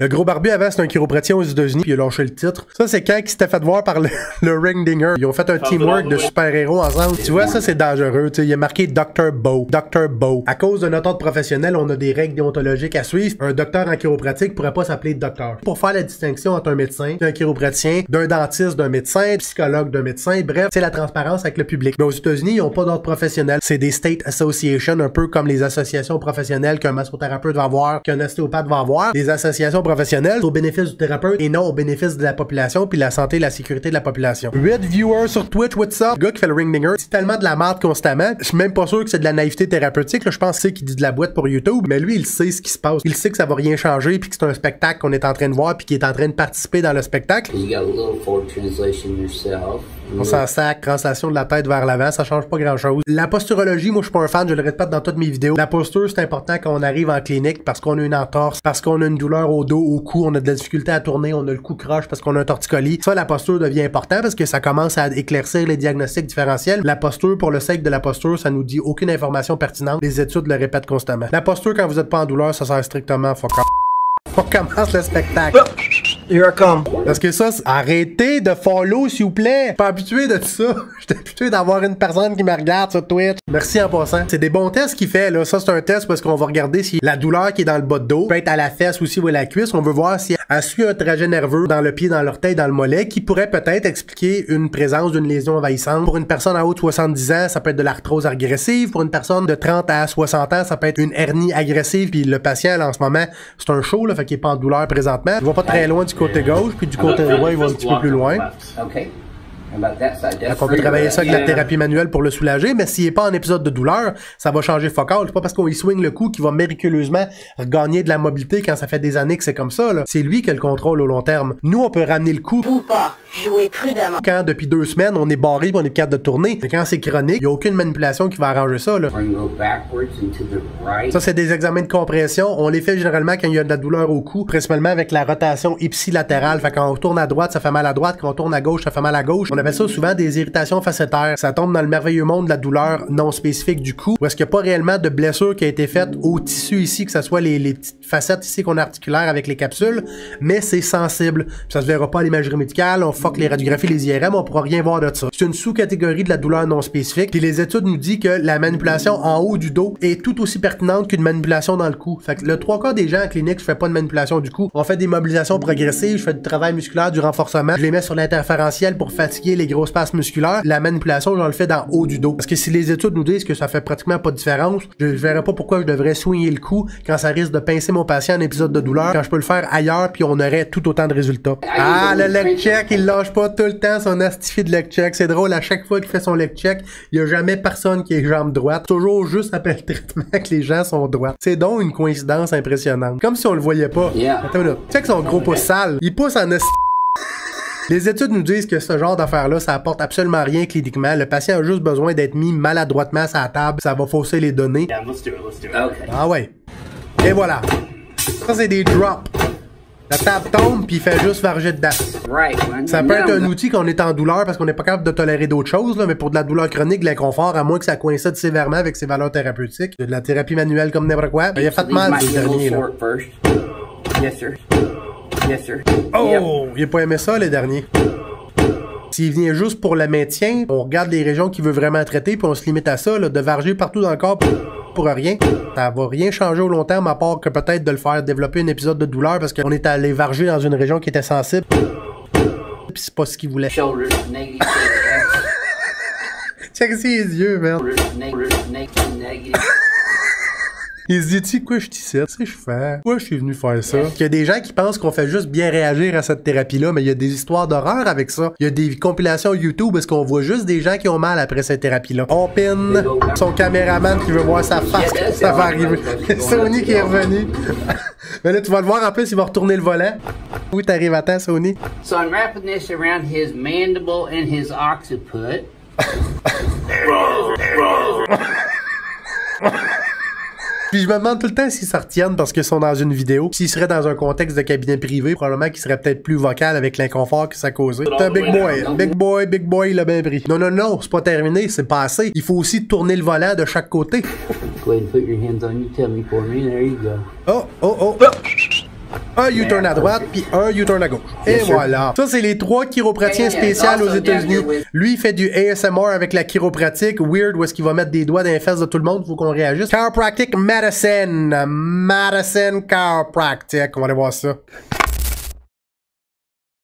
Le gros barbu avant, c'est un chiropraticien aux États-Unis, puis il a lâché le titre. Ça, c'est quand il s'était fait voir par le Ringdinger. Ils ont fait un teamwork de super-héros ensemble. Tu vois, ça, c'est dangereux. T'sais, il a marqué Dr. Bo. Dr. Bo. À cause de notre ordre professionnel, on a des règles déontologiques à suivre. Un docteur en chiropratique pourrait pas s'appeler docteur. Pour faire la distinction entre un médecin, un chiropraticien, d'un dentiste, d'un médecin, psychologue, d'un médecin, bref, c'est la transparence avec le public. Mais aux États-Unis, ils ont pas d'ordre professionnel. C'est des state associations, un peu comme les associations professionnelles qu'un massothérapeute va avoir, qu'un ostéopathe va avoir. Les associations professionnelles au bénéfice du thérapeute et non au bénéfice de la population puis la santé et la sécurité de la population. 8 viewers sur Twitch, what's up? Le gars qui fait le Ringdinger, c'est tellement de la merde constamment. Je suis même pas sûr que c'est de la naïveté thérapeutique. Là, je pense que c'est qu'il dit de la boîte pour YouTube, mais lui, il sait ce qui se passe. Il sait que ça va rien changer puis que c'est un spectacle qu'on est en train de voir puis qu'il est en train de participer dans le spectacle. On s'en sac, translation de la tête vers l'avant, ça change pas grand chose. La posturologie, moi je suis pas un fan, je le répète dans toutes mes vidéos. La posture, c'est important quand on arrive en clinique parce qu'on a une entorse, parce qu'on a une douleur au dos, au cou, on a de la difficulté à tourner, on a le cou croche parce qu'on a un torticolis. Ça, la posture devient important parce que ça commence à éclaircir les diagnostics différentiels. La posture, pour le sake de la posture, ça nous dit aucune information pertinente. Les études le répètent constamment. La posture, quand vous êtes pas en douleur, ça sert strictement fuck off. On commence le spectacle. Here I come. Parce que ça, arrêtez de follow, s'il vous plaît. Je suis pas habitué de ça. Je suis habitué d'avoir une personne qui me regarde sur Twitch. Merci en passant. C'est des bons tests qu'il fait, là. Ça, c'est un test parce qu'on va regarder si la douleur qui est dans le bas de dos peut être à la fesse aussi ou à la cuisse. On veut voir si elle suit un trajet nerveux dans le pied, dans l'orteil, dans le mollet, qui pourrait peut-être expliquer une présence d'une lésion envahissante. Pour une personne en haut de 70 ans, ça peut être de l'arthrose agressive. Pour une personne de 30 à 60 ans, ça peut être une hernie agressive. Puis le patient, là, en ce moment, c'est un show, là, fait qu'il est pas en douleur présentement. Il va pas très loin du côté gauche, puis du côté droit, il va un petit peu plus loin. Donc on peut travailler ça avec la thérapie manuelle pour le soulager, mais s'il n'est pas en épisode de douleur, ça va changer focal. C'est pas parce qu'on y swing le cou qu'il va miraculeusement regagner de la mobilité quand ça fait des années que c'est comme ça. C'est lui qui a le contrôle au long terme. Nous, on peut ramener le cou. Ou pas. Jouez prudemment. Quand depuis 2 semaines, on est barré et on est capable de tourner. Mais quand c'est chronique, il n'y a aucune manipulation qui va arranger ça. Là. Ça, c'est des examens de compression. On les fait généralement quand il y a de la douleur au cou, principalement avec la rotation ipsilatérale. Fait quand on tourne à droite, ça fait mal à droite. Quand on tourne à gauche, ça fait mal à gauche. On appelle ça souvent des irritations facétaires. Ça tombe dans le merveilleux monde de la douleur non spécifique du cou, où est-ce qu'il n'y a pas réellement de blessure qui a été faite au tissu ici, que ce soit les petites facettes ici qu'on a articulaires avec les capsules, mais c'est sensible. Ça se verra pas à l'imagerie médicale, on fuck les radiographies, les IRM, on pourra rien voir de ça. C'est une sous-catégorie de la douleur non spécifique, puis les études nous disent que la manipulation en haut du dos est tout aussi pertinente qu'une manipulation dans le cou. Fait que le 3/4 des gens en clinique, je fais pas de manipulation du cou. On fait des mobilisations progressives, je fais du travail musculaire, du renforcement, je les mets sur l'interférentiel pour fatiguer les gros espaces musculaires. La manipulation, j'en le fais dans haut du dos. Parce que si les études nous disent que ça fait pratiquement pas de différence, je verrais pas pourquoi je devrais soigner le cou quand ça risque de pincer mon patient en épisode de douleur, quand je peux le faire ailleurs puis on aurait tout autant de résultats. Ah, le leg check, il lâche pas tout le temps son astifi de leg check. C'est drôle, à chaque fois qu'il fait son leg check, il y a jamais personne qui est jambe droite. Toujours juste après le traitement que les gens sont droites. C'est donc une coïncidence impressionnante. Comme si on le voyait pas. Attends là. Check son gros pouce sale. Il pousse en asti. Les études nous disent que ce genre d'affaires-là, ça apporte absolument rien cliniquement. Le patient a juste besoin d'être mis maladroitement à la table. Ça va fausser les données. Ah ouais. Et voilà. Ça, c'est des drops. La table tombe, puis il fait juste varger dedans. Ça peut être un outil qu'on est en douleur parce qu'on n'est pas capable de tolérer d'autres choses, là, mais pour de la douleur chronique, de l'inconfort, à moins que ça coïncide sévèrement avec ses valeurs thérapeutiques. De la thérapie manuelle comme n'importe quoi. Il a fait mal, ce dernier, là. Oh! Il a pas aimé ça, les derniers. S'il vient juste pour le maintien, on regarde les régions qu'il veut vraiment traiter, puis on se limite à ça, là, de varger partout dans le corps pour rien. Ça va rien changer au long terme, à part que peut-être de le faire développer un épisode de douleur, parce qu'on est allé varger dans une région qui était sensible. Puis c'est pas ce qu'il voulait. Check ses yeux, merde. Il se dit, tu sais quoi, je t'y sais, tu sais, je fais. Pourquoi je suis venu faire ça? Il y a des gens qui pensent qu'on fait juste bien réagir à cette thérapie-là, mais il y a des histoires d'horreur avec ça. Il y a des compilations YouTube parce qu'on voit juste des gens qui ont mal après cette thérapie-là. On pin son caméraman qui veut voir sa face quand ça va arriver. Sony qui est revenu. Mais là, tu vas le voir en plus, il va retourner le volant. Oui, t'arrives à temps, Sony. So I'm wrapping this around his mandible and his occiput. Puis je me demande tout le temps s'ils s'en retiennent parce qu'ils sont dans une vidéo. S'ils seraient dans un contexte de cabinet privé, probablement qu'ils seraient peut-être plus vocal avec l'inconfort que ça causait. C'est un big boy. Big boy, il a bien pris. Non, c'est pas terminé, c'est passé. Il faut aussi tourner le volant de chaque côté. Go ahead and put your hands on your tummy for me. There you go. Oh. un U-turn à droite, puis un U-turn à gauche. Et voilà. Ça, c'est les 3 chiropraticiens spéciaux aux États-Unis. Lui, il fait du ASMR avec la chiropratique. Weird, où est-ce qu'il va mettre des doigts dans les fesses de tout le monde. Faut qu'on réagisse. Chiropractic Medicine. Medicine Chiropractic. On va aller voir ça.